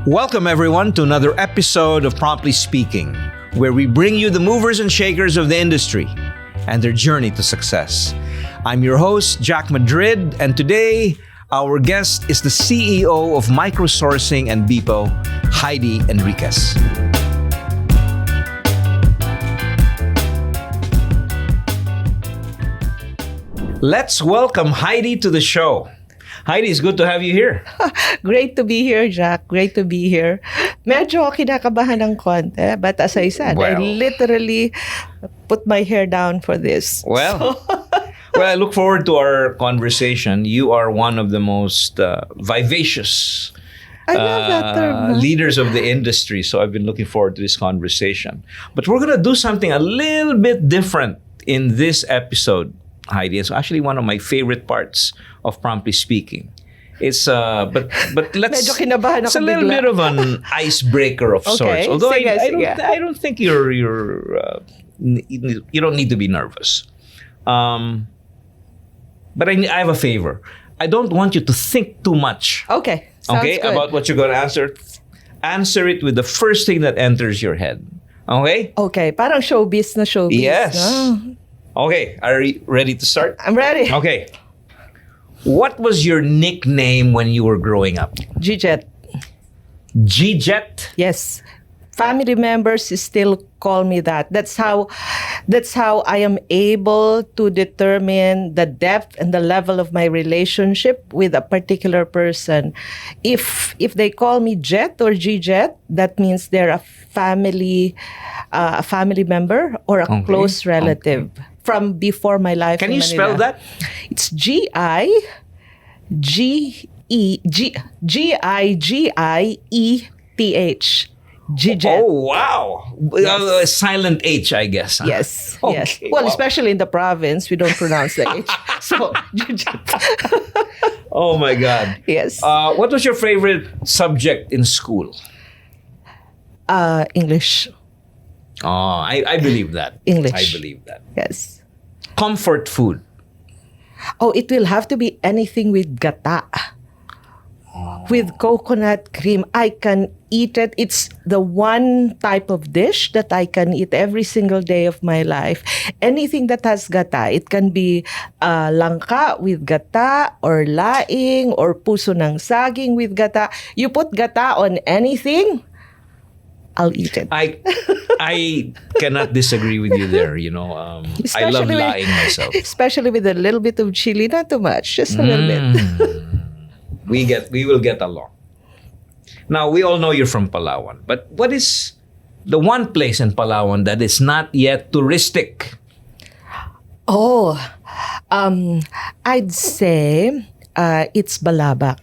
Welcome, everyone, to another episode of Promptly Speaking, where we bring you the movers and shakers of the industry and their journey to success. I'm your host, Jack Madrid, and today, our guest is the CEO of MicroSourcing and Beepo, Haidee Enriquez. Let's welcome Haidee to the show. Haidee, it's good to have you here. Great to be here, Jack. Great to be here. Medyo kinakabahan ng konti, but as I said, I literally put my hair down for this. Well, I look forward to our conversation. You are one of the most vivacious I love that term. Leaders of the industry, so I've been looking forward to this conversation. But we're going to do something a little bit different in this episode, Haidee. It's actually one of my favorite parts of Promptly Speaking. It's but let's. Medyo kinabahan ako it's a little bigla. bit of an icebreaker of sorts. Although I don't think you don't need to be nervous. But I have a favor. I don't want you to think too much. Okay. Sounds good. About what you're going to answer. Answer it with the first thing that enters your head. Okay? Okay. Parang showbiz na showbiz. Yes. No? Okay. Are you ready to start? I'm ready. Okay. What was your nickname when you were growing up? G-Jet. G-Jet? Yes. Family members still call me that. That's how I am able to determine the depth and the level of my relationship with a particular person. If they call me Jet or G-Jet, that means they're a family member or a close relative from before my life. Can in you Manila. spell that? It's Gigieth. G-Jet. Oh, wow. Yes. Silent H, I guess. Huh? Yes, Okay, yes. Well, wow. especially in the province, we don't pronounce the H. So, Oh, my God. yes. What was your favorite subject in school? English. Oh, I believe that. English. I believe that. Yes. Comfort food. Oh, it will have to be anything with gata. With coconut cream. I can eat it. It's the one type of dish that I can eat every single day of my life. Anything that has gata. It can be langka with gata or laing or puso ng saging with gata. You put gata on anything, I'll eat it. I cannot disagree with you there. I love Especially with- lying myself. Especially with a little bit of chili. Not too much. Just a little bit. We will get along. Now, we all know you're from Palawan, but what is the one place in Palawan that is not yet touristic? Oh, I'd say it's Balabak.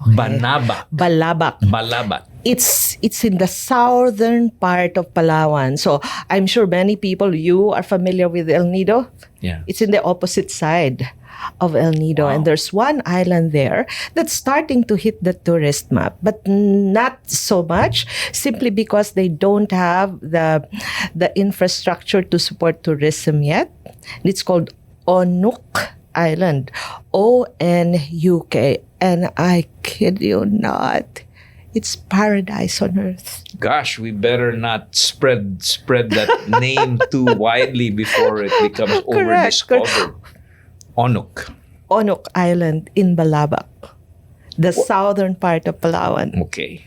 Balabak. Balabat. It's in the southern part of Palawan. So I'm sure many people, you are familiar with El Nido. Yeah. It's in the opposite side of El Nido. Wow. And there's one island there that's starting to hit the tourist map, but not so much, simply because they don't have the infrastructure to support tourism yet. It's called Onuk Island. O-N-U-K. And I kid you not, it's paradise on earth. Gosh, we better not spread that name too widely before it becomes over-discovered. Onuk Island in Balabak, the southern part of Palawan. Okay.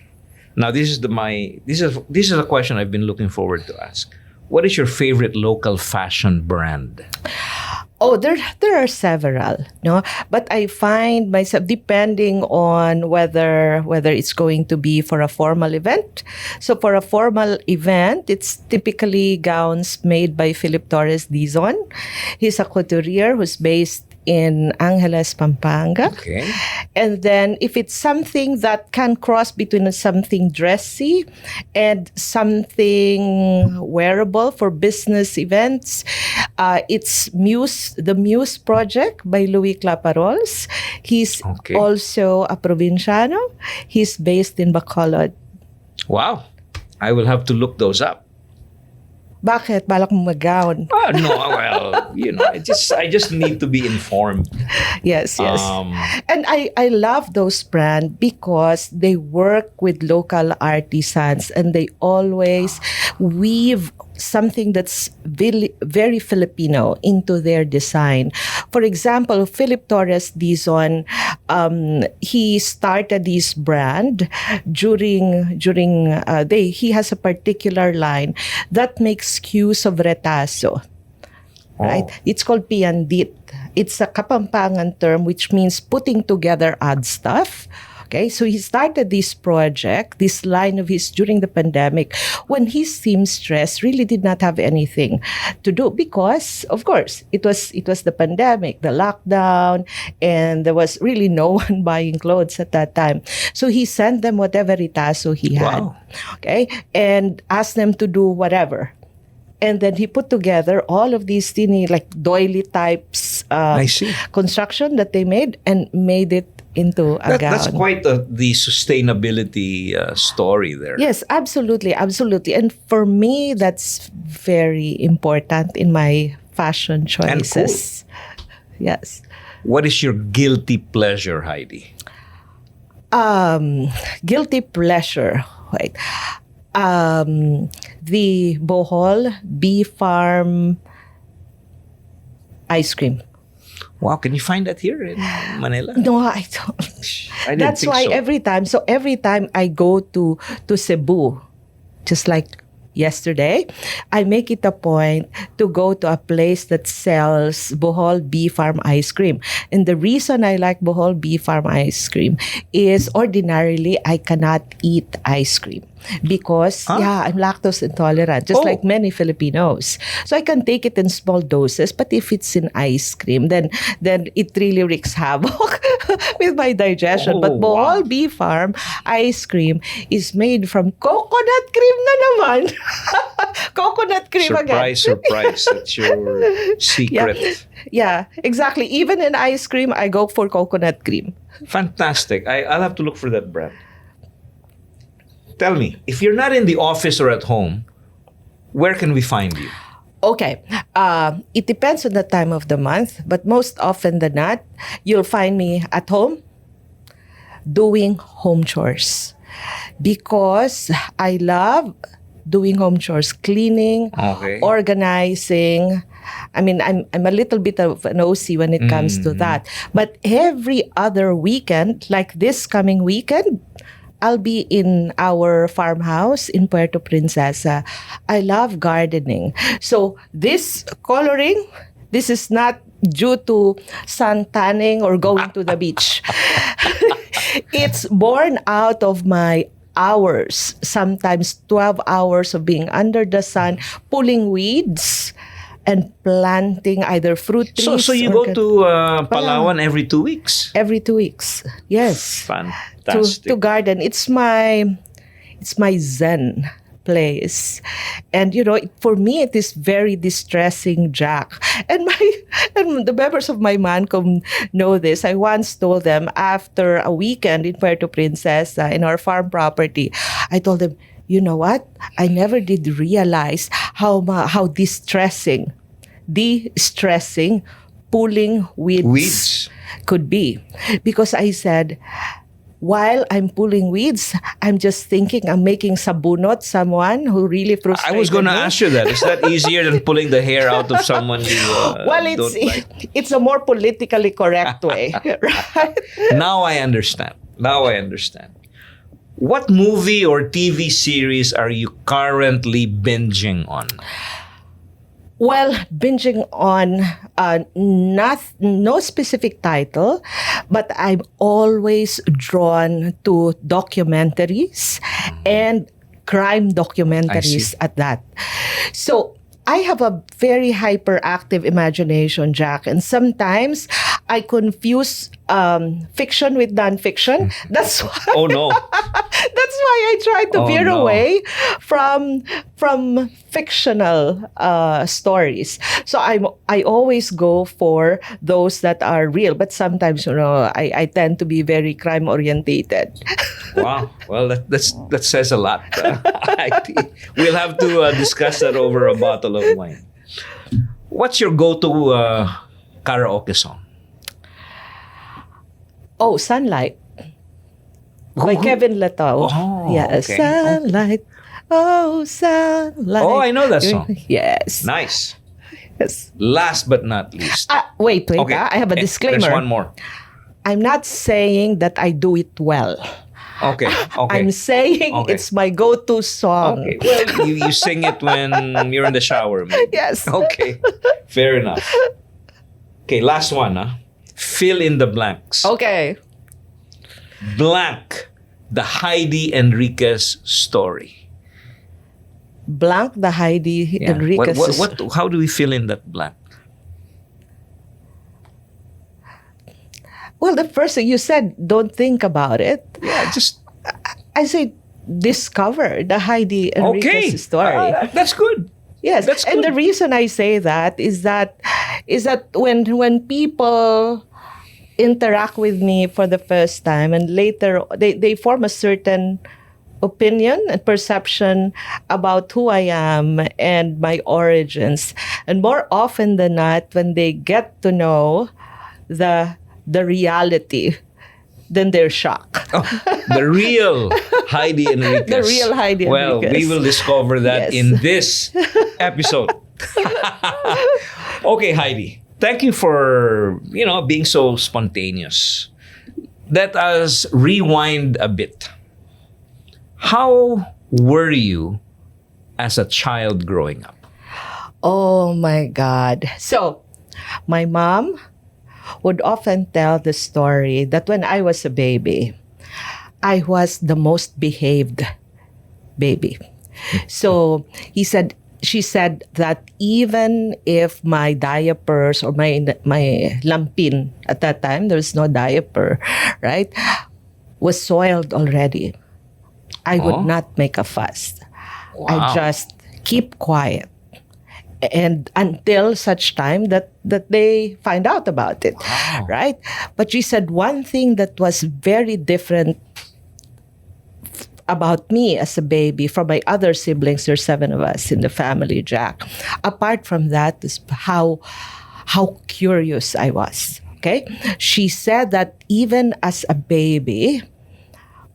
Now this is a question I've been looking forward to ask. What is your favorite local fashion brand? Oh, there are several, no? But I find myself, depending on whether it's going to be for a formal event. So for a formal event, it's typically gowns made by Philip Torres Dizon. He's a couturier who's based in Angeles, Pampanga. Okay. And then if it's something that can cross between something dressy and something wearable for business events, it's the Muse Project by Louis Claparols. He's also a provinciano. He's based in Bacolod. Wow. I will have to look those up. Bakit? Balak mo mag-gown? No, well, I just need to be informed. Yes. And I love those brands because they work with local artisans and they always weave something that's very, very Filipino into their design. For example, Philip Torres Dizon, he started this brand he has a particular line that makes cues of retazo. Right? It's called piandit. It's a Kapampangan term which means putting together odd stuff. Okay, so he started this project, this line of his during the pandemic when his seamstress really did not have anything to do because, of course, it was the pandemic, the lockdown, and there was really no one buying clothes at that time. So he sent them whatever retazo he had, okay, and asked them to do whatever. And then he put together all of these teeny, like doily types construction that they made and made it into a gown. That's quite the sustainability story there. Yes, absolutely. And for me, that's very important in my fashion choices. And cool. Yes. What is your guilty pleasure, Haidee? Guilty pleasure. Wait. The Bohol Bee Farm ice cream. Wow, can you find that here in Manila? No, I don't. That's why every time I go to Cebu, just like yesterday, I make it a point to go to a place that sells Bohol Bee Farm ice cream. And the reason I like Bohol Bee Farm ice cream is ordinarily I cannot eat ice cream. Because, I'm lactose intolerant, just like many Filipinos. So I can take it in small doses, but if it's in ice cream, then it really wreaks havoc with my digestion. But Bohol Bee Farm ice cream is made from coconut cream na naman. Coconut cream again. Surprise. That's your secret. Yeah, exactly. Even in ice cream, I go for coconut cream. Fantastic. I'll have to look for that brand. Tell me, if you're not in the office or at home, where can we find you? Okay. It depends on the time of the month, but most often than not, you'll find me at home doing home chores because I love doing home chores, cleaning, organizing. I mean, I'm a little bit of an OC when it comes to that. But every other weekend, like this coming weekend, I'll be in our farmhouse in Puerto Princesa. I love gardening. So this coloring, this is not due to sun tanning or going to the beach. It's born out of my hours, sometimes 12 hours of being under the sun, pulling weeds and planting either fruit trees. So you go to Palawan every 2 weeks? Every 2 weeks, yes. Fantastic. To garden. It's my zen place. And for me it is very distressing, Jack. And the members of my mancom know this. I once told them after a weekend in Puerto Princesa in our farm property, I told them, you know what? I never did realize how distressing pulling weeds could be. Because I said, while I'm pulling weeds, I'm just thinking I'm making sabunot someone who really frustrated me. I was going to ask you that. Is that easier than pulling the hair out of someone you it's a more politically correct way, right? Now I understand. What movie or TV series are you currently binging on? Well, binging on no specific title, but I'm always drawn to documentaries and crime documentaries at that. So I have a very hyperactive imagination, Jack, and sometimes I confuse fiction with nonfiction. That's why. Oh no! That's why I try to veer away from fictional stories. So I always go for those that are real, but sometimes I tend to be very crime orientated. Wow. Well, that says a lot. We'll have to discuss that over a bottle of wine. What's your go-to karaoke song? Oh, Sunlight. By Kevin Lato. Oh, yes. okay. Sunlight. Oh, sunlight. Oh, I know that song. Yes. Nice. Yes. Last but not least. Wait. Okay. I have a disclaimer. There's one more. I'm not saying that I do it well. Okay. I'm saying it's my go-to song. Okay. Well, you sing it when you're in the shower. Maybe. Yes. Okay. Fair enough. Okay, last one. Fill in the blanks. Okay. Blank the Haidee Enriquez story. Blank the Haidee Enriquez. How do we fill in that blank? Well, the first thing you said, don't think about it. Yeah, just I say discover the Haidee Enriquez story. That's good. Yes, That's and good. the reason I say that is that when people interact with me for the first time and later they form a certain opinion and perception about who I am and my origins, and more often than not, when they get to know the reality, then they're shocked. The real Haidee Enriquez. The real Haidee Well, Enriquez. we will discover that Yes. in this episode. Okay, Haidee. Thank you for, being so spontaneous. Let us rewind a bit. How were you as a child growing up? Oh my God. So, my mom would often tell the story that when I was a baby, I was the most behaved baby. So, she said that even if my diapers or my lampin at that time, there was no diaper, right, was soiled already, I would not make a fuss. Wow. I just keep quiet. And until such time that they find out about it, right? But she said one thing that was very different about me as a baby from my other siblings. There's 7 of us in the family, Jack. Apart from that is how curious I was. Okay, she said that even as a baby,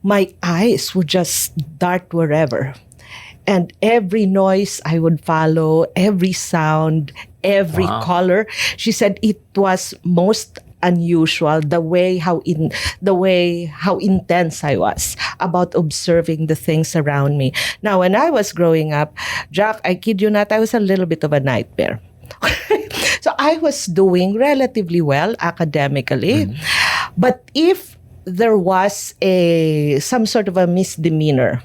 my eyes would just dart wherever. And every noise I would follow, every sound, every color. She said it was most unusual the way how intense I was about observing the things around me. Now, when I was growing up, Jack, I kid you not, I was a little bit of a nightmare. So I was doing relatively well academically, but if there was some sort of a misdemeanor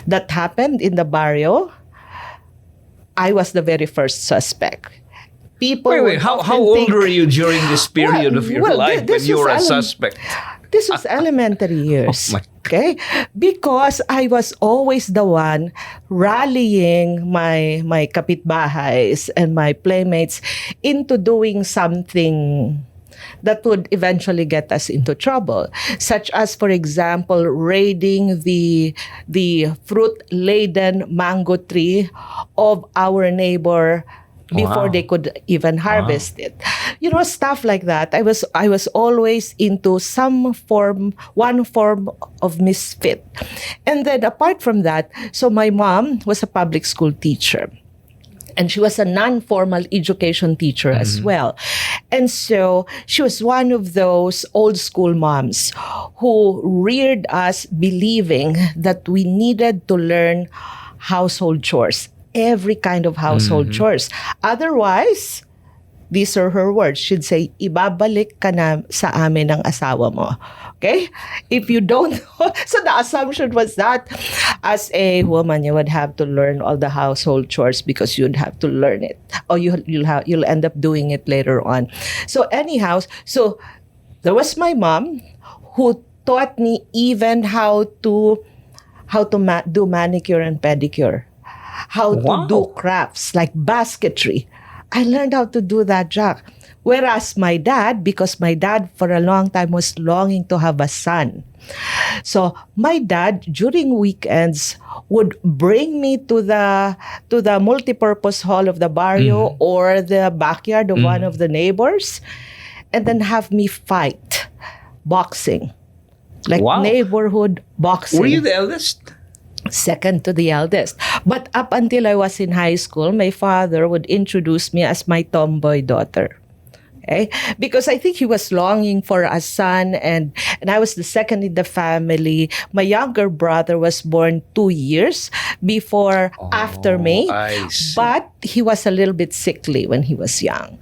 that happened in the barrio, I was the very first suspect. People Wait, how old were you during this period of your life when you were a suspect? This was elementary years. Oh my Okay? Because I was always the one rallying my kapitbahays and my playmates into doing something that would eventually get us into trouble, such as, for example, raiding the fruit-laden mango tree of our neighbor before they could even harvest it. Stuff like that. I was always into one form of misfit. And then apart from that, so my mom was a public school teacher. And she was a non-formal education teacher as well. And so she was one of those old school moms who reared us believing that we needed to learn household chores, every kind of household chores. Otherwise, these are her words. She'd say, ibabalik ka na sa amin ng asawa mo. Okay? If you don't know. So the assumption was that as a woman, you would have to learn all the household chores because you'd have to learn it. Or you'll end up doing it later on. So anyhow, so there was my mom who taught me even how to do manicure and pedicure. How to do crafts like basketry. I learned how to do that, Jack, Whereas my dad, because my dad for a long time was longing to have a son. So my dad during weekends would bring me to the multipurpose hall of the barrio or the backyard of one of the neighbors, and then have me fight boxing, like neighborhood boxing. Were you the eldest? Second to the eldest. But up until I was in high school, my father would introduce me as my tomboy daughter. Okay? Because I think he was longing for a son, and I was the second in the family. My younger brother was born 2 years after me. I see. But he was a little bit sickly when he was young.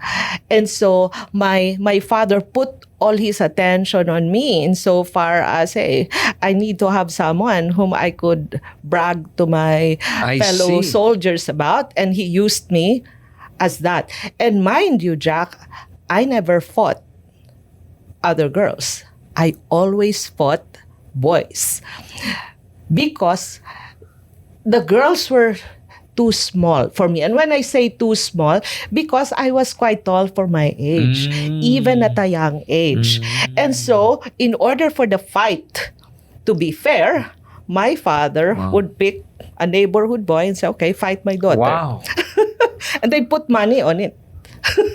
And so my father put all his attention on me insofar as, hey, I need to have someone whom I could brag to my fellow soldiers about. And he used me as that. And mind you, Jack, I never fought other girls. I always fought boys because the girls were too small for me. And when I say too small, because I was quite tall for my age, even at a young age. And so, in order for the fight to be fair, my father would pick a neighborhood boy and say, okay, fight my daughter. Wow. And they'd put money on it.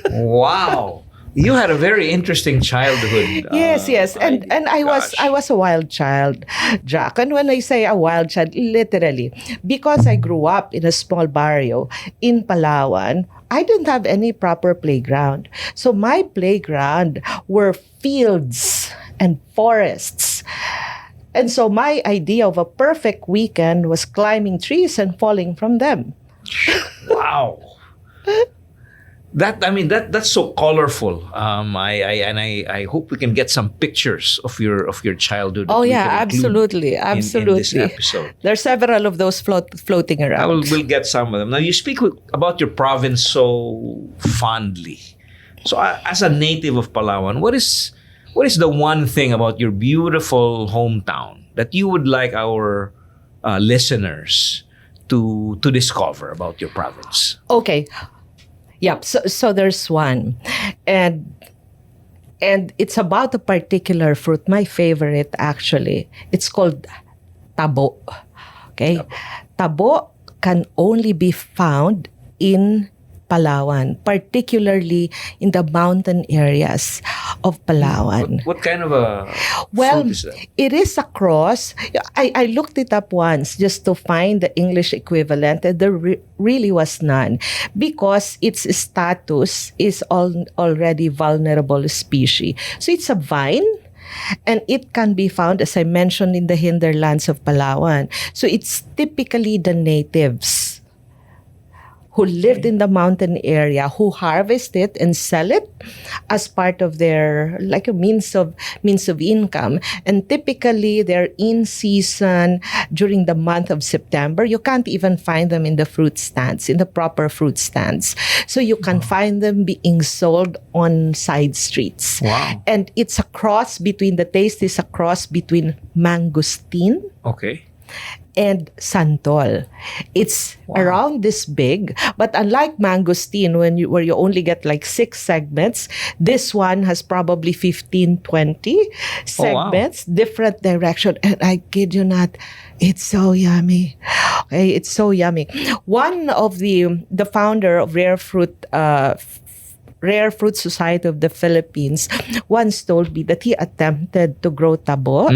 Wow. You had a very interesting childhood. Yes. And I was a wild child, Jack. And when I say a wild child, literally, because I grew up in a small barrio in Palawan, I didn't have any proper playground. So my playground were fields and forests. And so my idea of a perfect weekend was climbing trees and falling from them. Wow. That's so colorful. I hope we can get some pictures of your childhood. Oh yeah, absolutely. In this episode. There are several of those floating around. We'll get some of them. Now you speak about your province so fondly. So as a native of Palawan, what is the one thing about your beautiful hometown that you would like our listeners to discover about your province? Okay. Yep. So there's one, and it's about a particular fruit. My favorite, actually. It's called tabo. Okay, tabo can only be found in Palawan, particularly in the mountain areas of Palawan. What kind of a fruit is that? It is a cross. I looked it up once just to find the English equivalent, and there really was none because its status is already vulnerable species. So it's a vine. And it can be found, as I mentioned, in the hinterlands of Palawan. So it's typically the natives who lived in the mountain area, who harvest it and sell it as part of their, like, a means of income. And typically they're in season during the month of September. You can't even find them in the fruit stands, in the proper fruit stands. So you can find them being sold on side streets. Wow. And it's a cross between, the taste is a cross between mangosteen. Okay. And santol. It's around this big, but unlike mangosteen, where you only get like 6 segments, this one has probably 15, 20 segments, different direction. And I kid you not, it's so yummy. Okay, it's so yummy. One of the founder of Rare Fruit Society of the Philippines once told me that he attempted to grow tabo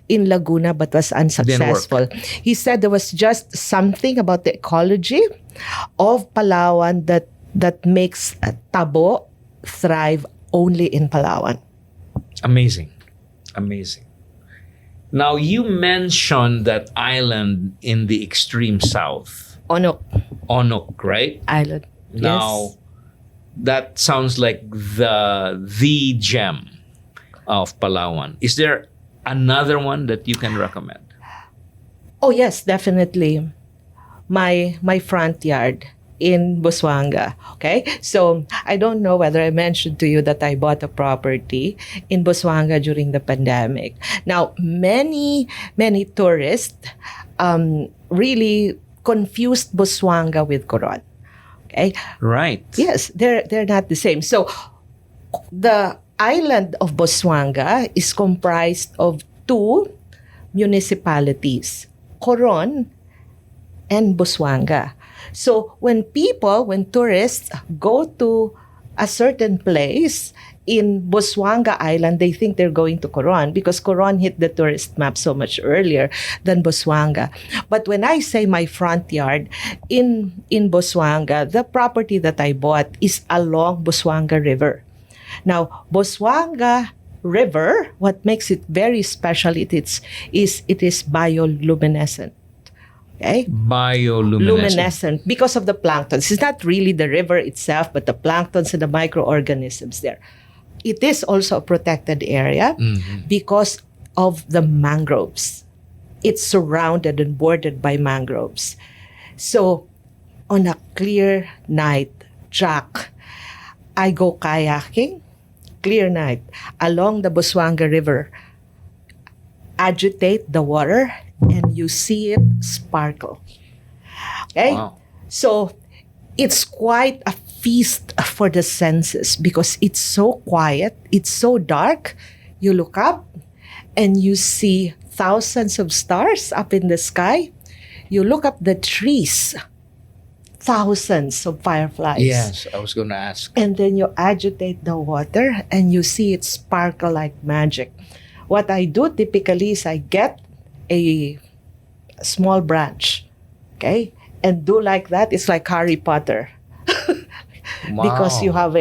in Laguna but was unsuccessful. He said there was just something about the ecology of Palawan that makes tabo thrive only in Palawan. Amazing. Now, you mentioned that island in the extreme south. Onok, right? Island. Now, yes. That sounds like the gem of Palawan. Is there another one that you can recommend? Oh yes, definitely. My front yard in Busuanga. Okay, so I don't know whether I mentioned to you that I bought a property in Busuanga during the pandemic. Now, many tourists really confused Busuanga with Coron. Okay? Right. Yes, they're not the same. So The island of Busuanga is comprised of two municipalities, Coron and Busuanga. So when tourists go to a certain place in Busuanga Island, they think they're going to Coron because Coron hit the tourist map so much earlier than Busuanga. But when I say my front yard in Busuanga, the property that I bought is along Busuanga River. Now, Busuanga River, what makes it very special, it is bioluminescent. Okay? Bioluminescent. Because of the planktons. It's not really the river itself, but the planktons and the microorganisms there. It is also a protected area because of the mangroves. It's surrounded and bordered by mangroves. So, on a clear night, Jack, I go kayaking, clear night, along the Busuanga River, agitate the water, and you see it sparkle. Okay? Wow. So, it's quite a feast for the senses because it's so quiet, it's so dark. You look up and you see thousands of stars up in the sky. You look up the trees, thousands of fireflies. Yes, I was going to ask. And then you agitate the water and you see it sparkle like magic. What I do typically is I get a small branch, okay, and do like that. It's like Harry Potter. Wow. Because you have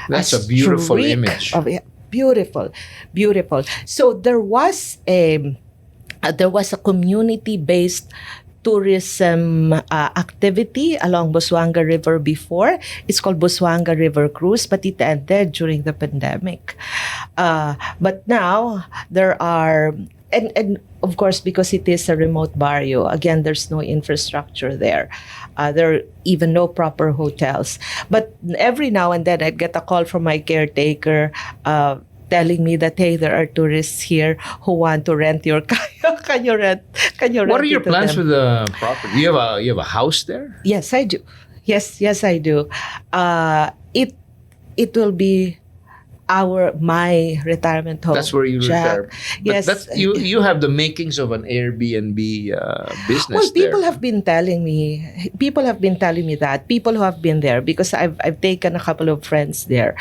That's a beautiful streak image. of it. Beautiful. So there was a community-based tourism activity along Busuanga River before. It's called Busuanga River Cruise, but it ended during the pandemic. But now there are, and of course, because it is a remote barrio, again, there's no infrastructure there. There are even no proper hotels. But every now and then I get a call from my caretaker telling me that, hey, there are tourists here who want to rent your kayak. Can you rent What are your it to plans them? with the property? You have a house there? Yes, I do. Yes, I do. It will be my retirement home. That's where you Jack. retire. But Yes. you have the makings of an Airbnb business. Well, people there. have been telling me that people who have been there, because I've taken a couple of friends there,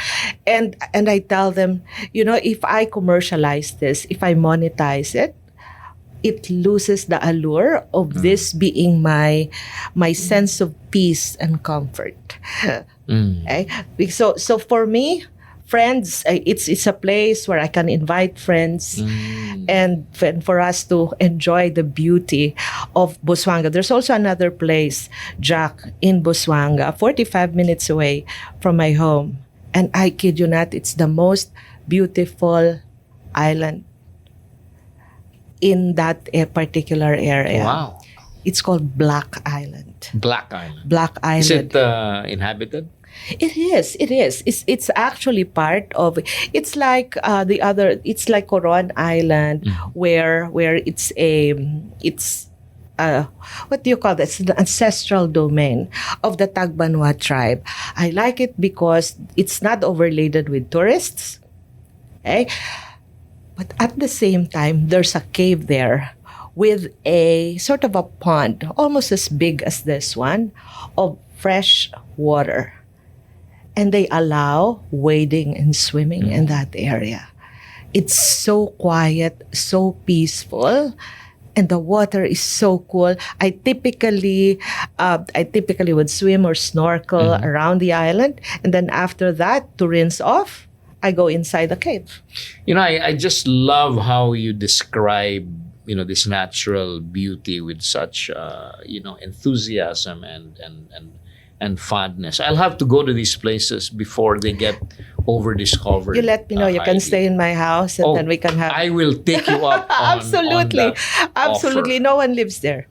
and I tell them, if I commercialize this, if I monetize it, it loses the allure of this being my sense of peace and comfort. Okay? So for me, friends, it's a place where I can invite friends and for us to enjoy the beauty of Busuanga. There's also another place, Jack, in Busuanga, 45 minutes away from my home. And I kid you not, it's the most beautiful island in that particular area. Wow. It's called Black Island. Black Island. Black Island. Is it inhabited? It is. It's actually part of. It's like It's like Coron Island, where it's what do you call that? It's the ancestral domain of the Tagbanwa tribe. I like it because it's not overladen with tourists. Okay? But at the same time, there's a cave there with a sort of a pond, almost as big as this one, of fresh water. And they allow wading and swimming in that area. It's so quiet, so peaceful, and the water is so cool. I typically would swim or snorkel around the island, and then after that, to rinse off, I go inside the cave. I just love how you describe this natural beauty with such enthusiasm and fondness. I'll have to go to these places before they get over-discovered. You let me know. You can stay in my house, and then we can have. I will take you up on Absolutely. on that Absolutely. offer. No one lives there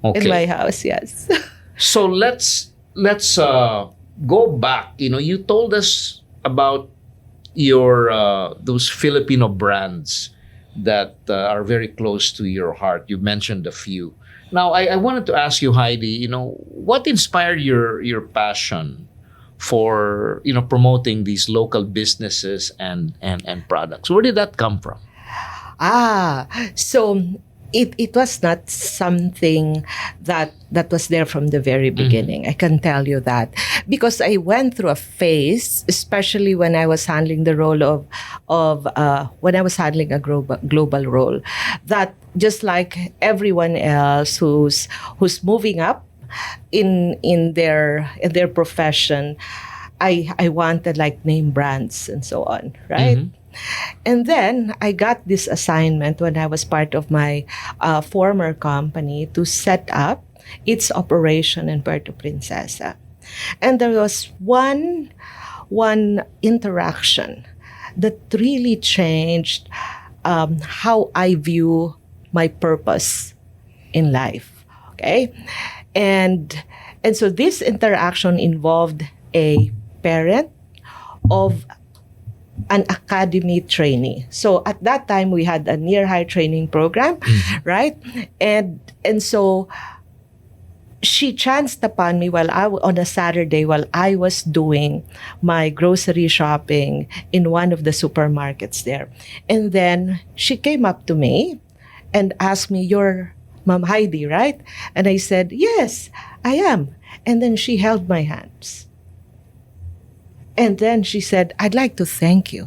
Okay. in my house. Yes. So let's go back. You told us about your those Filipino brands that are very close to your heart. You mentioned a few. Now, I wanted to ask you, Haidee, what inspired your passion for promoting these local businesses and products. Where did that come from? So it was not something that was there from the very beginning. I can tell you that, because I went through a phase, especially when I was handling the role of when I was handling a global role, that just like everyone else who's moving up in their profession, I wanted like name brands and so on, right? And then I got this assignment when I was part of my former company to set up its operation in Puerto Princesa. And there was one interaction that really changed how I view my purpose in life. Okay? And so this interaction involved a parent of an academy trainee. So at that time we had a near hire training program, right? And so she chanced upon me on a Saturday while I was doing my grocery shopping in one of the supermarkets there. And then she came up to me and asked me, "You're Ma'am Haidee, right?" And I said, "Yes, I am." And then she held my hands. And then she said, "I'd like to thank you."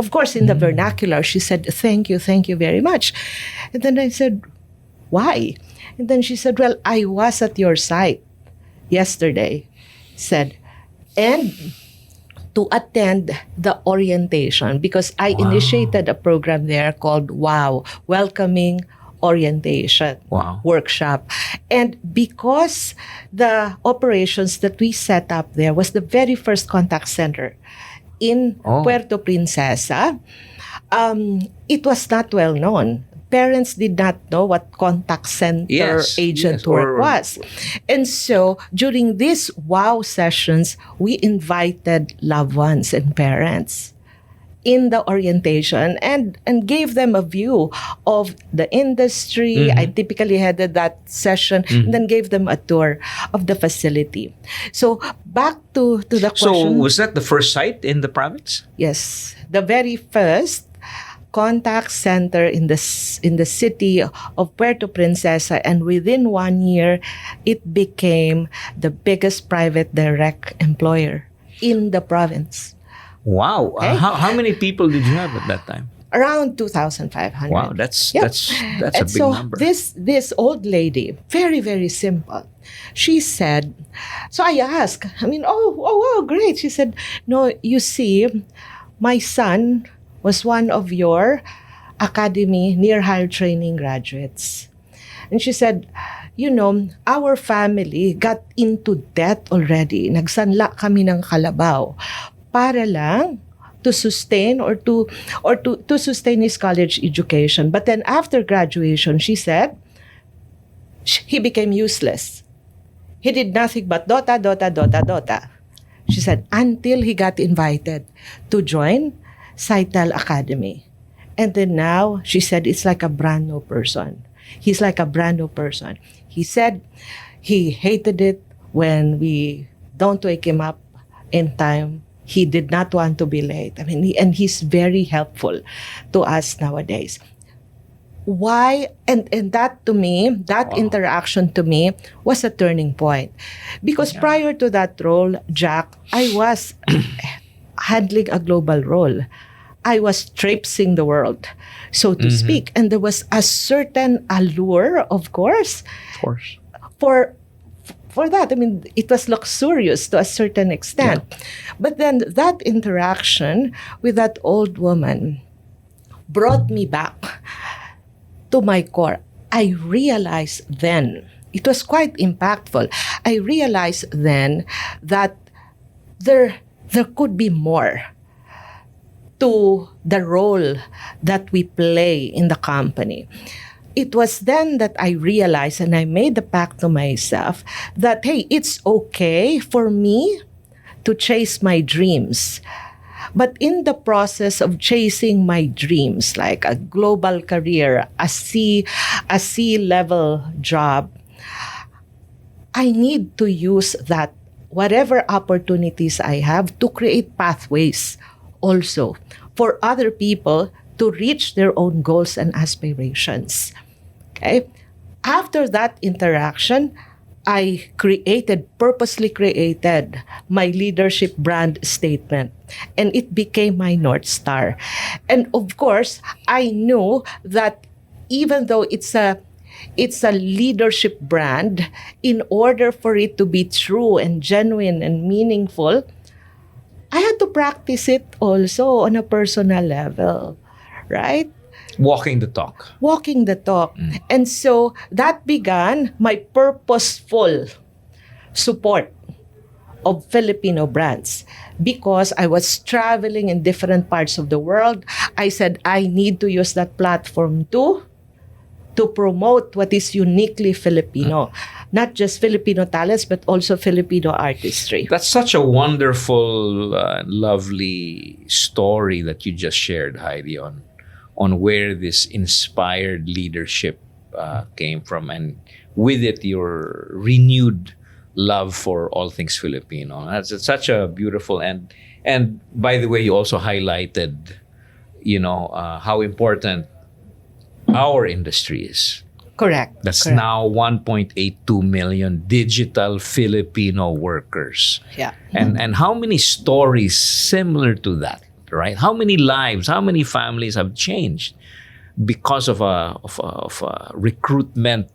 Of course, in the vernacular, she said, thank you very much." And then I said, "Why?" And then she said, "Well, I was at your site yesterday," said, "and to attend the orientation, because I initiated a program there called WOW, Welcoming Orientation Workshop. And because the operations that we set up there was the very first contact center in Puerto Princesa, it was not well known. Parents did not know what contact center agent work was. And so during these WOW sessions, we invited loved ones and parents in the orientation and gave them a view of the industry. I typically headed that session and then gave them a tour of the facility. So back to the question. So was that the first site in the province? Yes. The very first contact center in the city of Puerto Princesa, and within 1 year, it became the biggest private direct employer in the province. Wow. Okay. How many people did you have at that time? Around 2,500. Wow, that's a big number. This old lady, very, very simple. She said, so I asked, oh, great. She said, "No, you see, my son was one of your academy near hire training graduates." And she said, "Our family got into debt already. Nagsanla kami ng kalabaw para lang to sustain or to sustain his college education. But then after graduation," she said, "he became useless. He did nothing but dota. She said, until he got invited to join Saitel Academy. And then now, she said, it's like a brand new person. He's like a brand new person. He said he hated it when we don't wake him up in time. He did not want to be late. And he's very helpful to us nowadays." Why? And that to me, that interaction to me was a turning point. Because prior to that role, Jack, I was handling a global role. I was traipsing the world, so to speak. And there was a certain allure, of course. For that. It was luxurious to a certain extent. Yeah. But then that interaction with that old woman brought me back to my core. I realized then, it was quite impactful. I realized then that there could be more to the role that we play in the company. It was then that I realized, and I made the pact to myself, that, hey, it's okay for me to chase my dreams. But in the process of chasing my dreams, like a global career, a C-level job, I need to use that whatever opportunities I have to create pathways also for other people to reach their own goals and aspirations. Okay? After that interaction, I purposely created my leadership brand statement, and it became my North Star. And of course, I knew that even though it's a leadership brand, in order for it to be true and genuine and meaningful, I had to practice it also on a personal level, right? Walking the talk. Walking the talk. And so that began my purposeful support of Filipino brands. Because I was traveling in different parts of the world, I said I need to use that platform to promote what is uniquely Filipino. Not just Filipino talents, but also Filipino artistry. That's such a wonderful, lovely story that you just shared, Haidee, on where this inspired leadership came from, and with it, your renewed love for all things Filipino. That's such a beautiful and by the way, you also highlighted, how important our industry is. Correct. That's correct. now 1.82 million digital Filipino workers. Yeah. And how many stories similar to that, right? How many lives, how many families have changed because of a recruitment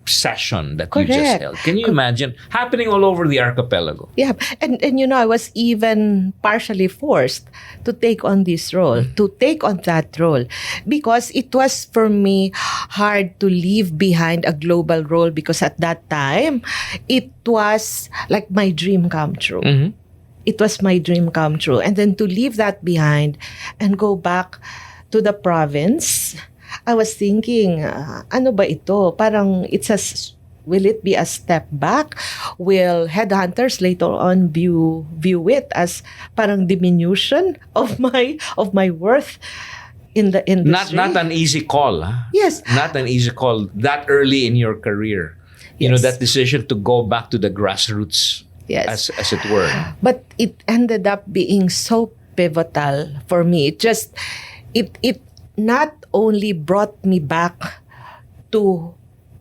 session that you just Correct. held? Can you imagine happening all over the archipelago? Yeah, and I was even partially forced to take on this role, to take on that role, because it was for me hard to leave behind a global role, because at that time, it was like my dream come true. Mm-hmm. It was my dream come true. And then to leave that behind and go back to the province, I was thinking, ano ba ito? Parang will it be a step back? Will headhunters later on view it as parang diminution of my worth in the industry? Not an easy call, huh? Yes. Not an easy call that early in your career. You know, Yes. that decision to go back to the grassroots, Yes. as it were. But it ended up being so pivotal for me. It not only brought me back to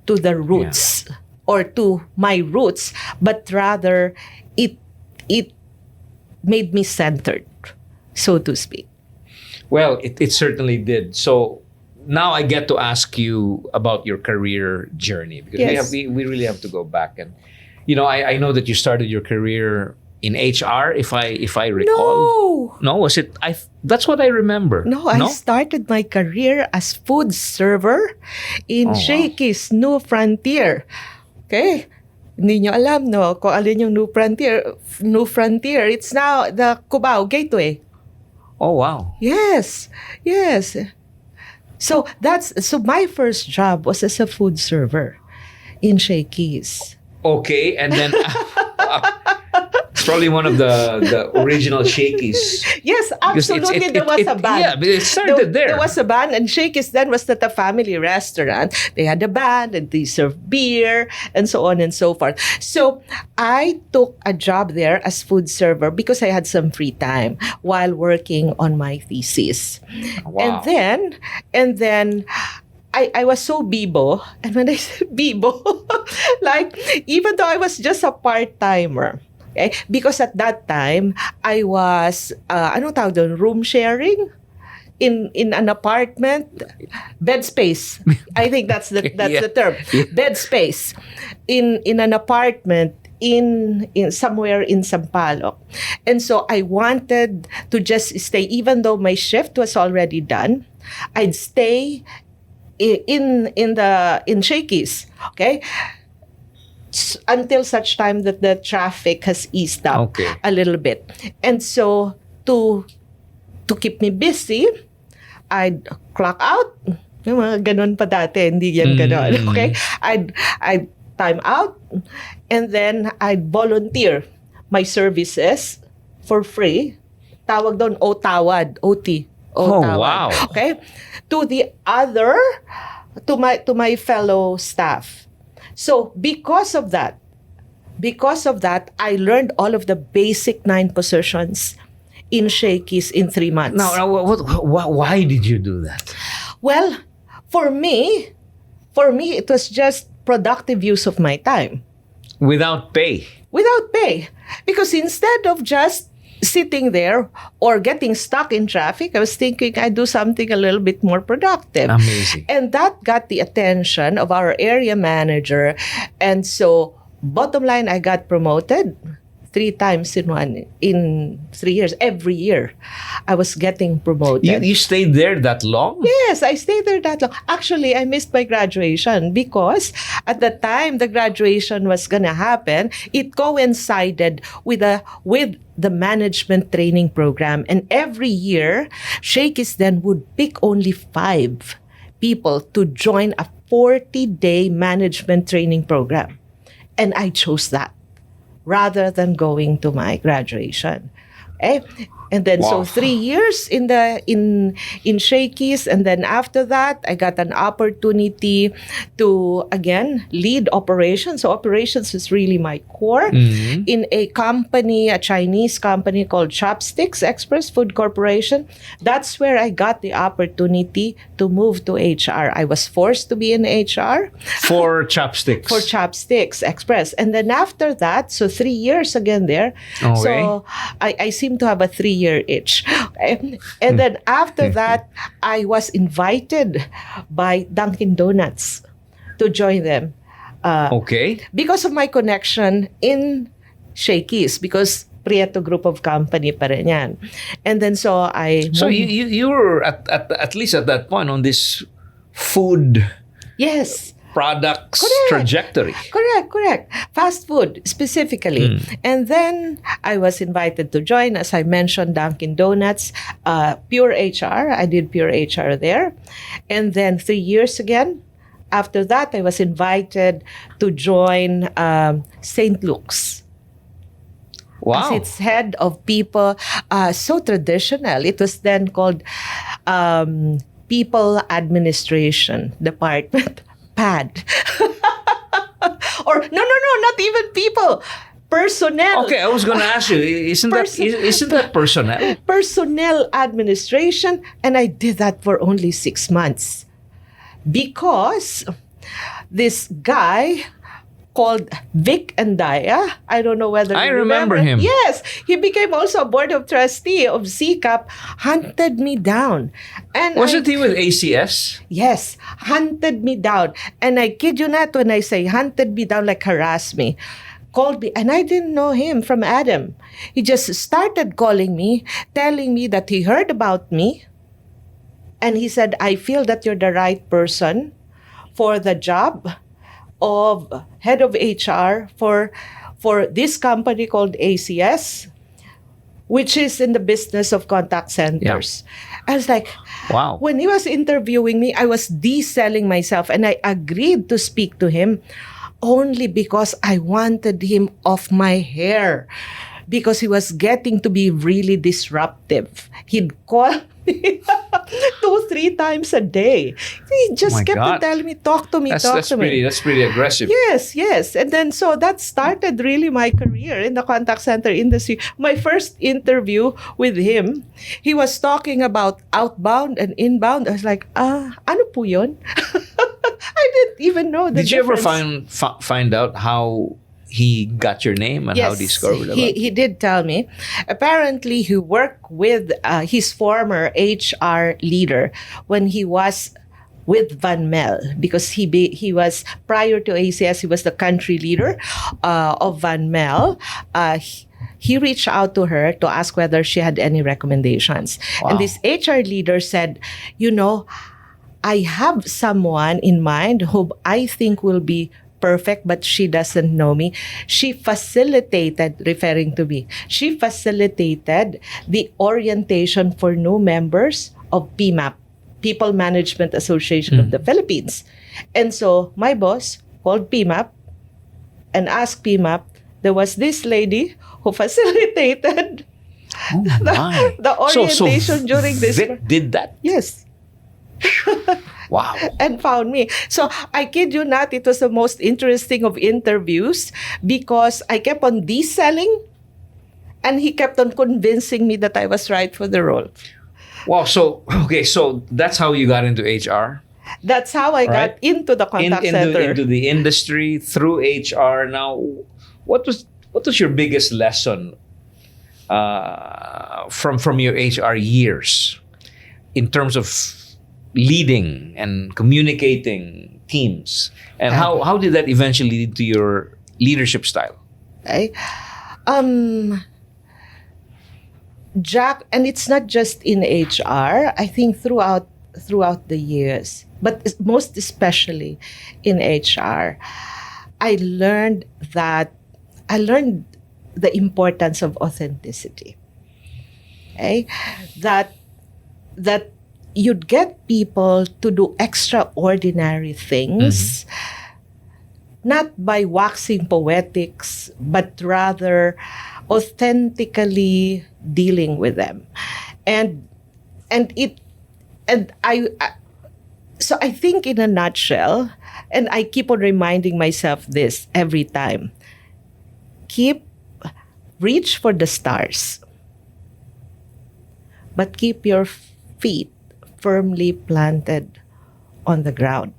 the roots or to my roots, but rather it made me centered, so to speak. Well, it certainly did. So now I get to ask you about your career journey, because Yes. we really have to go back. And I know that you started your career in HR, if I recall. No, was it? That's what I remember. No, I started my career as food server in Shakey's New Frontier. Okay? Hindi nyo alam, no? Kung alin yung New Frontier. New Frontier, it's now the Cubao Gateway. Oh, wow. Yes. So my first job was as a food server in Shakey's. Okay, and then it's probably one of the original Shakeys. Yes, Because absolutely. There was a band. Yeah, but it started there. There was a band, and Shakey's then was at a family restaurant. They had a band, and they served beer, and so on and so forth. So I took a job there as food server because I had some free time while working on my thesis. Wow. And then I was so bibo. And when I say bibo, like, even though I was just a part-timer, okay? Because at that time, I was, anong tawag doon? Room sharing? In an apartment, bed space. I think that's the term. Bed space. In an apartment in somewhere in Sampaloc. And so I wanted to just stay, even though my shift was already done, I'd stay in Shakey's, okay? Until such time that the traffic has eased up a little bit. And so to keep me busy, I'd clock out. Yung mga ganon pa dati, hindi yan ganon. Okay? I'd time out, and then I'd volunteer my services for free. Tawag doon, OTawad, OT. Tawad. Wow. Okay? To my fellow staff. So because of because of that, I learned all of the basic 9 positions in Shakey's in 3 months. Now, why did you do that? Well, for me, it was just productive use of my time. Without pay? Without pay. Because instead of just sitting there or getting stuck in traffic, I was thinking I'd do something a little bit more productive. Amazing. And that got the attention of our area manager. And so, bottom line, I got promoted 3 times in 3 years. Every year, I was getting promoted. You stayed there that long? Yes, I stayed there that long. Actually, I missed my graduation because at the time the graduation was gonna happen, it coincided with the management training program. And every year, Shakey's then would pick only 5 people to join a 40-day management training program. And I chose that rather than going to my graduation. Okay? And then Wow. so 3 years in Shakey's, and then after that I got an opportunity to again lead operations. So operations is really my core in a company, a Chinese company called Chopsticks Express Food Corporation. That's where I got the opportunity to move to HR. I was forced to be in HR. For Chopsticks? For Chopsticks Express. And then after that, so 3 years again there. Okay. So I seem to have a 3-year itch. And then after that, I was invited by Dunkin' Donuts to join them. Okay. Because of my connection in Shakey's, because Prieto Group of Company pa rin yan. And then so I... So you were at least at that point on this food Yes. products Correct. trajectory. Correct. Fast food, specifically. And then I was invited to join, as I mentioned, Dunkin' Donuts, Pure HR. I did Pure HR there. And then 3 years again. After that, I was invited to join St. Luke's. Wow. As its head of people. So traditional. It was then called People Administration Department. PAD. Or no, not even people. Personnel. Okay, I was going to ask you, isn't that personnel? Personnel administration, and I did that for only 6 months because this guy called Vic Andaya. I don't know whether I you remember him. Yes, he became also a board of trustee of CCAP, hunted me down. And Wasn't he with ACS? Yes, hunted me down. And I kid you not when I say hunted me down, like harassed me. Called me, and I didn't know him from Adam. He just started calling me, telling me that he heard about me. And he said, I feel that you're the right person for the job of head of HR for this company called ACS, which is in the business of contact centers. Yeah. I was like, wow. When he was interviewing me, I was de-selling myself, and I agreed to speak to him only because I wanted him off my hair, because he was getting to be really disruptive. He'd call me 2-3 times a day. He just kept on telling me, talk to me. That's pretty aggressive. Yes. And then so that started really my career in the contact center industry. My first interview with him, he was talking about outbound and inbound. I was like, ano po yun? I didn't even know the difference. Did you ever find out how he got your name and how he discovered about he did tell me. Apparently, he worked with his former HR leader when he was with Van Mel, because he was, prior to ACS, he was the country leader of Van Mel. He reached out to her to ask whether she had any recommendations. Wow. And this HR leader said, I have someone in mind who I think will be perfect, but she doesn't know me. She facilitated, referring to me, she facilitated the orientation for new members of PMAP, People Management Association of the Philippines. And so my boss called PMAP and asked PMAP. There was this lady who facilitated the orientation during this. Vic did that? Yes. Wow. And found me. So I kid you not, it was the most interesting of interviews because I kept on de-selling and he kept on convincing me that I was right for the role. Wow. So, okay. So that's how you got into HR? That's how I got into the contact center. Into the industry through HR. Now, what was your biggest lesson from your HR years in terms of leading and communicating teams, and how did that eventually lead to your leadership style? Okay. Jack, and it's not just in HR. I think throughout the years, but most especially in HR, I learned the importance of authenticity. Okay, that you'd get people to do extraordinary things, not by waxing poetics, but rather authentically dealing with them. So I think in a nutshell, and I keep on reminding myself this every time, reach for the stars, but keep your feet firmly planted on the ground.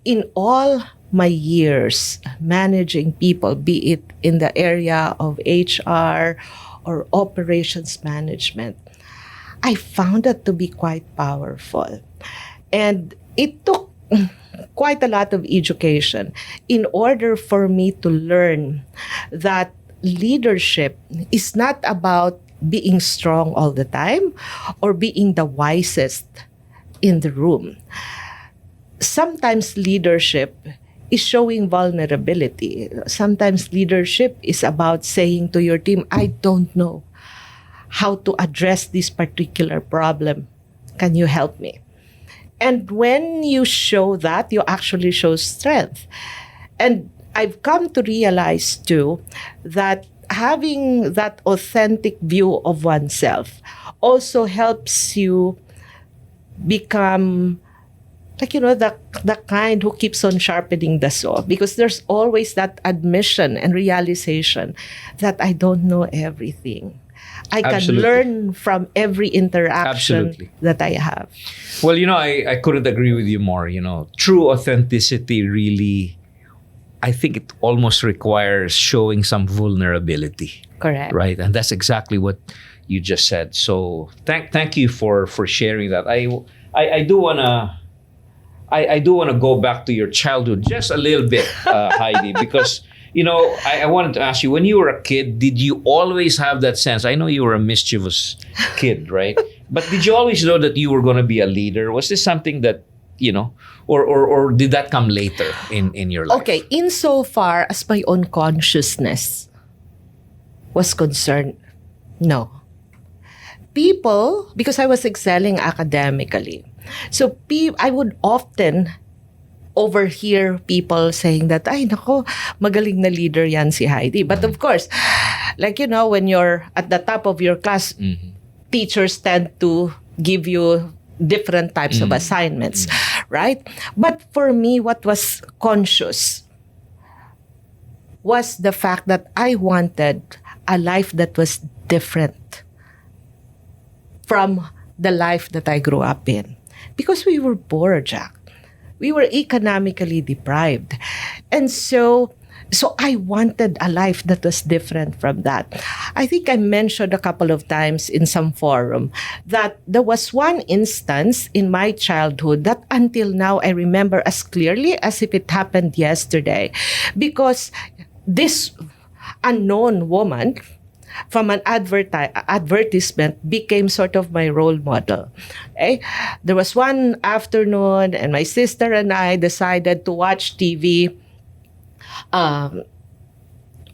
In all my years managing people, be it in the area of HR or operations management, I found that to be quite powerful. And it took quite a lot of education in order for me to learn that leadership is not about being strong all the time or being the wisest in the room. Sometimes leadership is showing vulnerability. Sometimes leadership is about saying to your team, I don't know how to address this particular problem. Can you help me? And when you show that, you actually show strength. And I've come to realize too that having that authentic view of oneself also helps you become the kind who keeps on sharpening the saw, because there's always that admission and realization that I don't know everything. I can learn from every interaction that I have. Well, I couldn't agree with you more. True authenticity really, I think it almost requires showing some vulnerability. Correct. Right? And that's exactly what you just said. So thank you for sharing that. I do want to go back to your childhood just a little bit, Haidee, because I wanted to ask you, when you were a kid, did you always have that sense? I know you were a mischievous kid, right? But did you always know that you were going to be a leader? Was this something that, or did that come later in your life? Okay, insofar as my own consciousness was concerned, no. People, because I was excelling academically, so I would often overhear people saying that, ay nako, magaling na leader yan si Haidee. But of course, when you're at the top of your class, teachers tend to give you different types of assignments, right? But for me, what was conscious was the fact that I wanted a life that was different from the life that I grew up in. Because we were poor, Jack. We were economically deprived. And so I wanted a life that was different from that. I think I mentioned a couple of times in some forum that there was one instance in my childhood that until now I remember as clearly as if it happened yesterday. Because this unknown woman from an advertisement became sort of my role model. Okay? There was one afternoon and my sister and I decided to watch TV.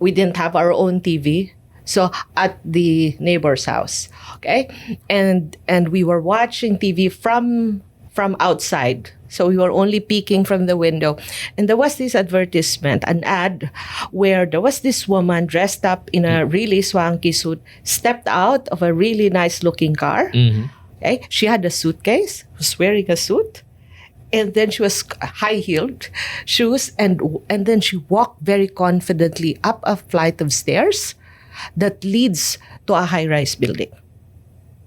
We didn't have our own TV. So at the neighbor's house. Okay? And we were watching TV from outside. So we were only peeking from the window. And there was this advertisement, an ad, where there was this woman dressed up in a really swanky suit, stepped out of a really nice looking car. Okay? She had a suitcase, was wearing a suit, And then she was high-heeled shoes, and then she walked very confidently up a flight of stairs that leads to a high-rise building.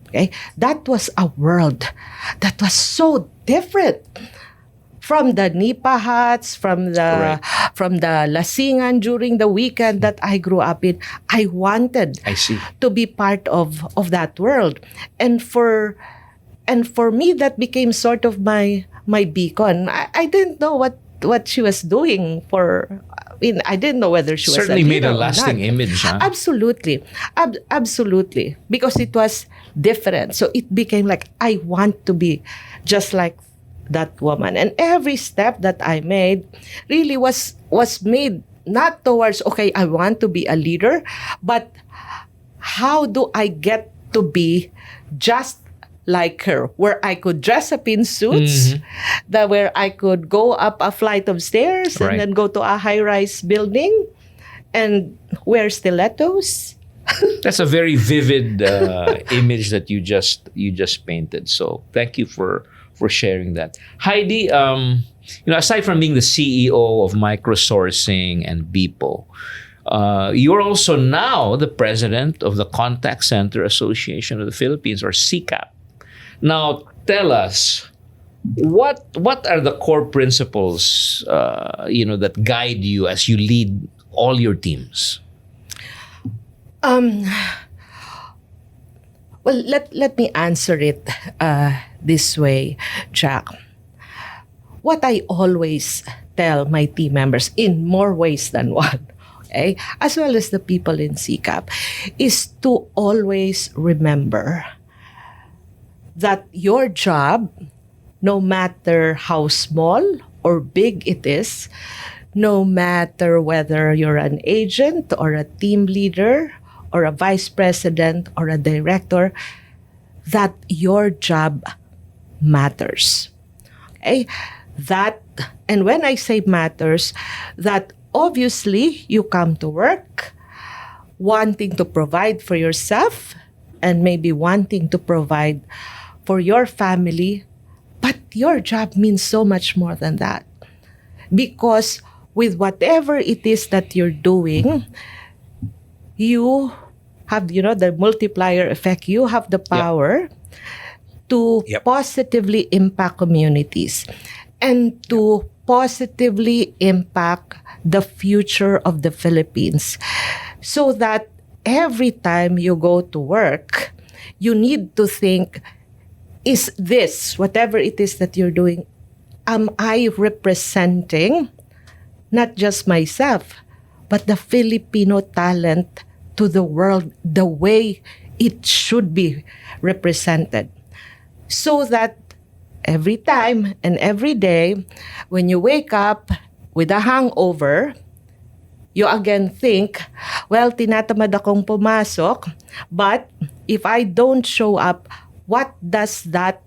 Okay, that was a world that was so different from the nipa hats, from the lasingan during the weekend that I grew up in. I wanted to be part of that world, and for me that became sort of my beacon. I didn't know what she was doing for. I didn't know whether she was certainly made a lasting image. Huh? Absolutely, absolutely, because it was different. So it became like I want to be just like that woman, and every step that I made really was made not towards I want to be a leader, but how do I get to be just like her, where I could dress up in suits, where I could go up a flight of stairs and then go to a high-rise building and wear stilettos. That's a very vivid image that you just painted. So thank you for sharing that. Haidee, aside from being the CEO of MicroSourcing and Beepo, you're also now the president of the Contact Center Association of the Philippines, or CCAP. Now, tell us, what are the core principles, that guide you as you lead all your teams? Well, let me answer it this way, Jack. What I always tell my team members in more ways than one, as well as the people in CCAP, is to always remember that your job, no matter how small or big it is, no matter whether you're an agent or a team leader or a vice president or a director, that your job matters. That, and when I say matters, that obviously you come to work wanting to provide for yourself and maybe wanting to provide for your family, but your job means so much more than that. Because with whatever it is that you're doing, you have, the multiplier effect. You have the power to positively impact communities and to positively impact the future of the Philippines. So that every time you go to work, you need to think, is this, whatever it is that you're doing, am I representing not just myself, but the Filipino talent to the world the way it should be represented? So that every time and every day, when you wake up with a hangover, you again think, well, tinatamad akong pumasok, but if I don't show up, what does that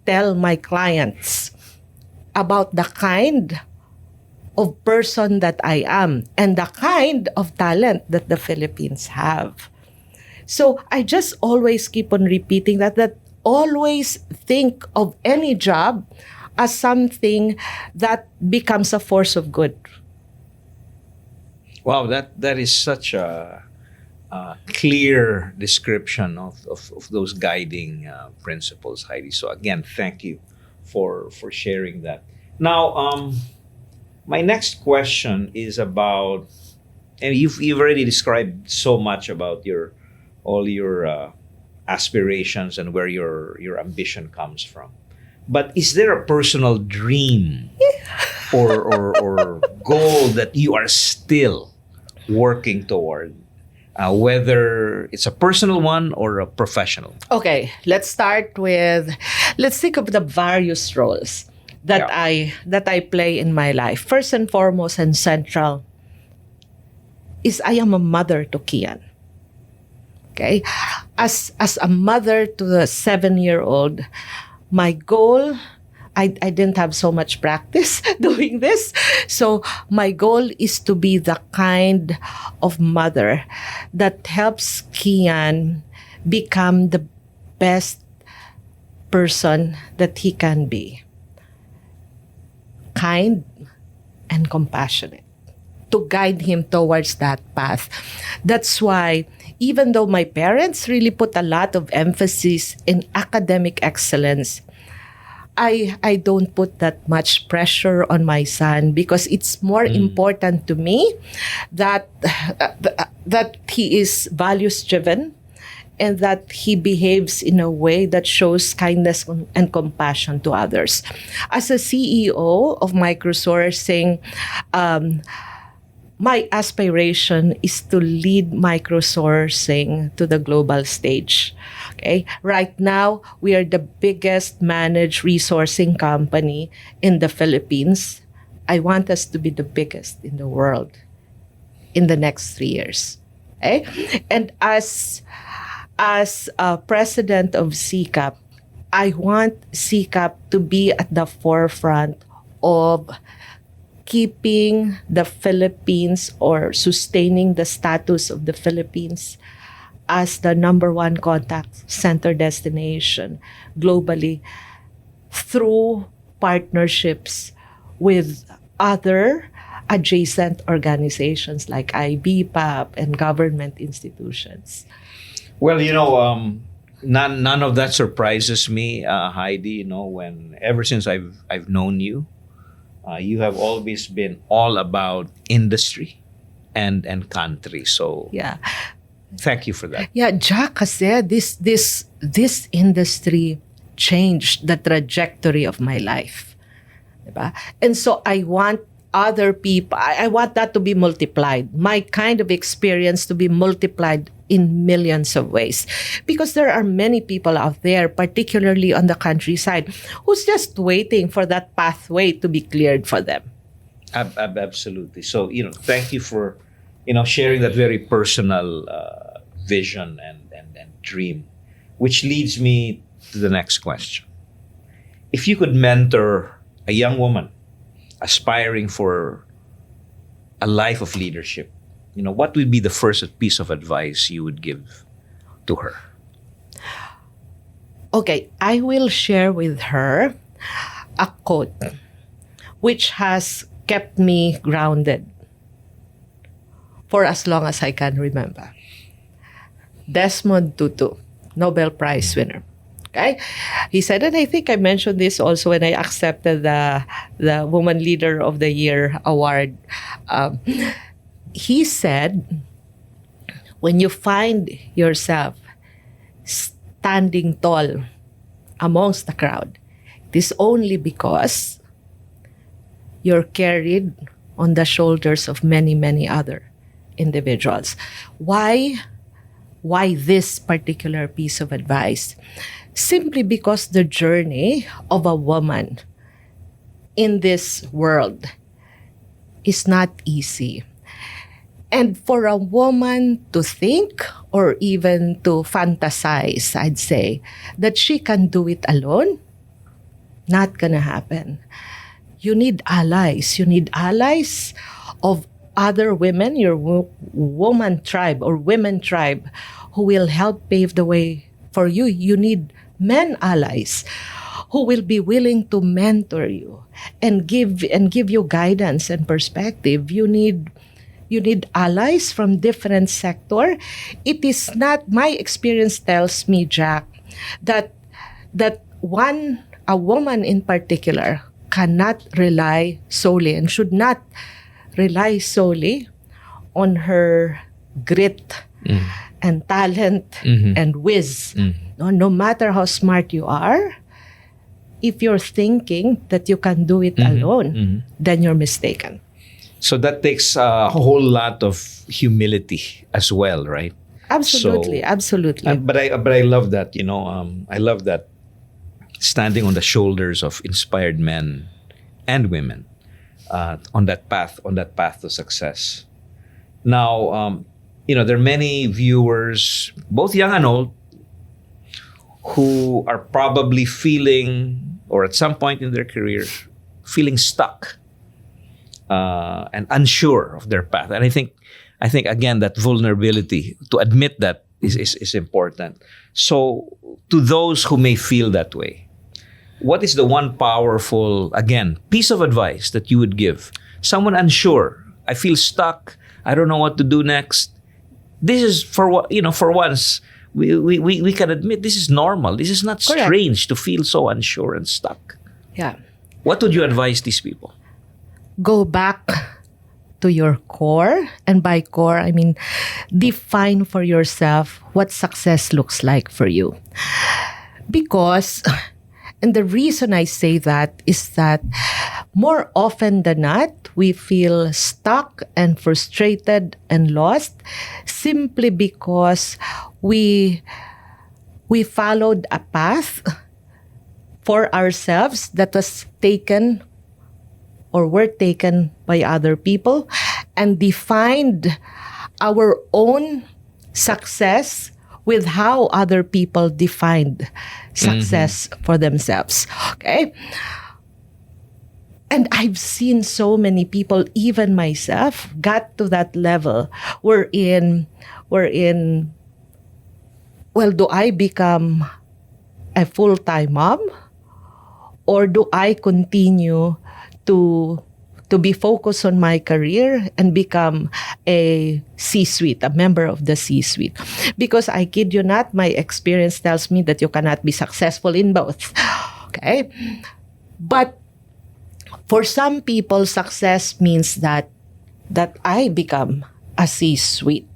tell my clients about the kind of person that I am and the kind of talent that the Philippines have? So I just always keep on repeating that always think of any job as something that becomes a force of good. Wow, that is such a clear description of those guiding principles, Haidee. So again, thank you for sharing that. Now, my next question is about, and you've already described so much about all your aspirations and where your ambition comes from. But is there a personal dream or goal that you are still working toward? Whether it's a personal one or a professional. Okay, let's think of the various roles that I play in my life. First and foremost and central is I am a mother to Kian. Okay? As a mother to the 7-year-old, my goal, I didn't have so much practice doing this. So my goal is to be the kind of mother that helps Kian become the best person that he can be. kind, and compassionate to guide him towards that path. That's why, even though my parents really put a lot of emphasis in academic excellence, I don't put that much pressure on my son, because it's more important to me that that he is values driven and that he behaves in a way that shows kindness and compassion to others. As a CEO of MicroSourcing, my aspiration is to lead MicroSourcing to the global stage. Okay? Right now, we are the biggest managed resourcing company in the Philippines. I want us to be the biggest in the world in the next 3 years. Okay? And as president of CCAP, I want CCAP to be at the forefront of keeping the Philippines or sustaining the status of the Philippines as the number one contact center destination globally through partnerships with other adjacent organizations like IBPAP and government institutions. Well, none of that surprises me, Haidee. When ever since I've known you, you have always been all about industry and country. So Yeah. thank you for that. Yeah, Jack kasi this industry changed the trajectory of my life. Diba? And so I want other people, I want that to be multiplied. My kind of experience to be multiplied in millions of ways. Because there are many people out there, particularly on the countryside, who's just waiting for that pathway to be cleared for them. Absolutely. So, thank you for, sharing that very personal vision and dream, which leads me to the next question. If you could mentor a young woman aspiring for a life of leadership, what would be the first piece of advice you would give to her? Okay, I will share with her a quote which has kept me grounded for as long as I can remember. Desmond Tutu, Nobel Prize winner. Okay? He said, and I think I mentioned this also when I accepted the Woman Leader of the Year award. He said, when you find yourself standing tall amongst the crowd, it is only because you're carried on the shoulders of many, many other individuals. Why this particular piece of advice? Simply because the journey of a woman in this world is not easy. And for a woman to think or even to fantasize, I'd say, that she can do it alone, not gonna happen. You need allies. You need allies of other women, your woman tribe or women tribe, who will help pave the way for you. You need men allies who will be willing to mentor you and give you guidance and perspective. You need allies from different sector. It is not, my experience tells me, Jack, that a woman in particular cannot rely solely and should not rely solely on her grit and talent and whiz. No matter how smart you are, if you're thinking that you can do it alone, then you're mistaken. So that takes a whole lot of humility as well, right? Absolutely, absolutely. But I love that, I love that standing on the shoulders of inspired men and women on that path to success. Now, there are many viewers, both young and old, who are probably feeling, or at some point in their career, feeling stuck and unsure of their path. And I think again, that vulnerability to admit that is important. So to those who may feel that way, what is the one powerful, again, piece of advice that you would give? Someone unsure. I feel stuck. I don't know what to do next. This is for once, we can admit this is normal. This is not Correct. strange to feel so unsure and stuck. Yeah. What would you advise these people? Go back to your core. And by core, I mean, define for yourself what success looks like for you. Because, and the reason I say that is that more often than not, we feel stuck and frustrated and lost simply because we followed a path for ourselves that was taken or were taken by other people and defined our own success with how other people defined success for themselves. Okay? And I've seen so many people, even myself, got to that level wherein, well, do I become a full-time mom? Or do I continue to be focused on my career and become a C-suite, a member of the C-suite? Because I kid you not, my experience tells me that you cannot be successful in both. Okay? But for some people, success means that I become a C-suite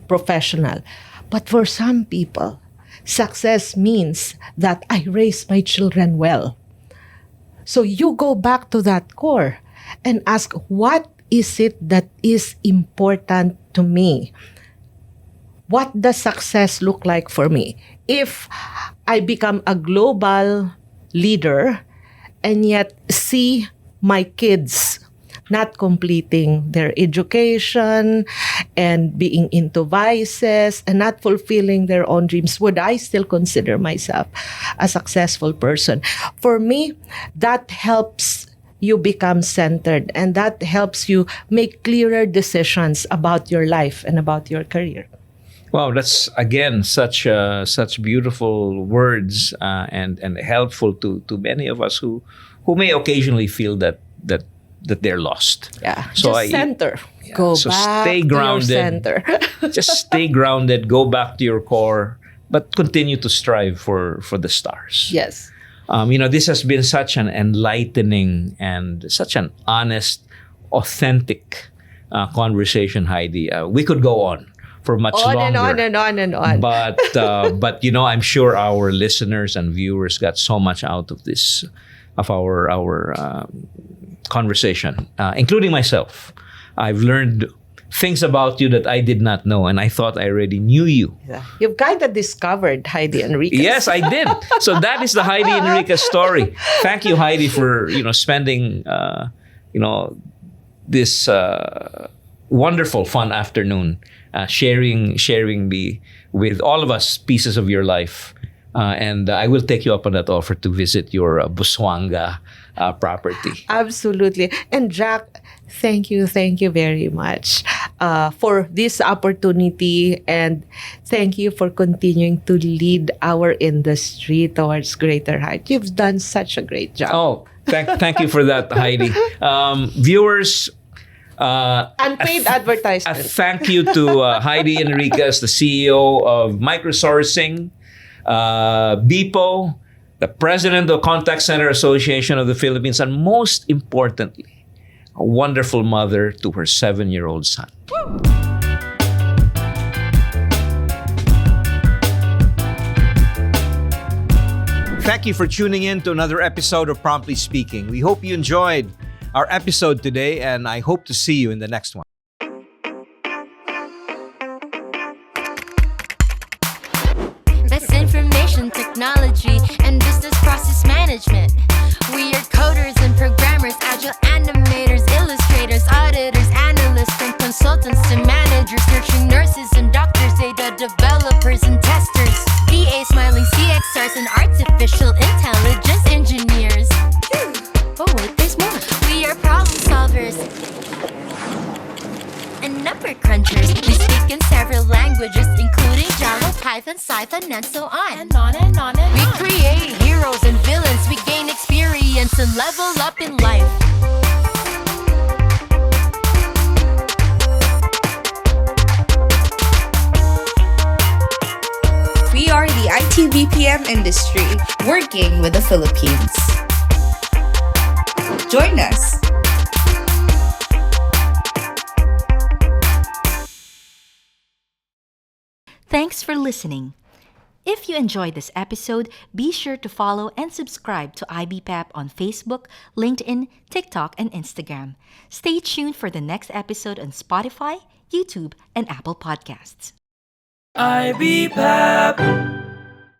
professional. But for some people, success means that I raise my children well. So you go back to that core and ask, what is it that is important to me? What does success look like for me? If I become a global leader and yet see my kids not completing their education and being into vices and not fulfilling their own dreams, would I still consider myself a successful person? For me, that helps you become centered and that helps you make clearer decisions about your life and about your career. Wow, that's again such beautiful words and helpful to many of us who may occasionally feel that they're lost. Yeah, so just center. Yeah. Go so back stay to grounded. your center. Just stay grounded. Go back to your core, but continue to strive for the stars. Yes. This has been such an enlightening and such an honest, authentic conversation, Haidee. We could go on for much longer. On. But I'm sure our listeners and viewers got so much out of this, of our conversation, including myself. I've learned things about you that I did not know, and I thought I already knew you. Yeah. You've kind of discovered Haidee Enriquez. Yes, I did. So that is the Haidee Enriquez story. Thank you, Haidee, for spending this wonderful, fun afternoon, sharing me with all of us pieces of your life. And I will take you up on that offer to visit your Busuanga property. Absolutely. And Jack, thank you very much for this opportunity, and thank you for continuing to lead our industry towards greater height. You've done such a great job. Oh, thank you for that, Haidee. Viewers, unpaid advertisement. A thank you to Haidee Enriquez, the CEO of MicroSourcing, Beepo, the president of Contact Center Association of the Philippines, and most importantly, a wonderful mother to her 7-year-old son. Thank you for tuning in to another episode of Promptly Speaking. We hope you enjoyed our episode today, and I hope to see you in the next one. That's information technology and business process management. We are coders and programmers, agile animators, illustrators, auditors, analysts, from consultants to managers, nurturing nurses and doctors, data developers and testers, VA smiling CXRs and artificial intelligence engineers. Oh wait, there's more. We are problem solvers and number crunchers. We speak in several languages, including Java, Python, Python, and so on. And on and on and on. We create heroes heroes and villains, we gain experience and level up in life. We are the IT BPM industry, working with the Philippines. Join us. Thanks for listening. If you enjoyed this episode, be sure to follow and subscribe to IBPAP on Facebook, LinkedIn, TikTok, and Instagram. Stay tuned for the next episode on Spotify, YouTube, and Apple Podcasts. IBPAP.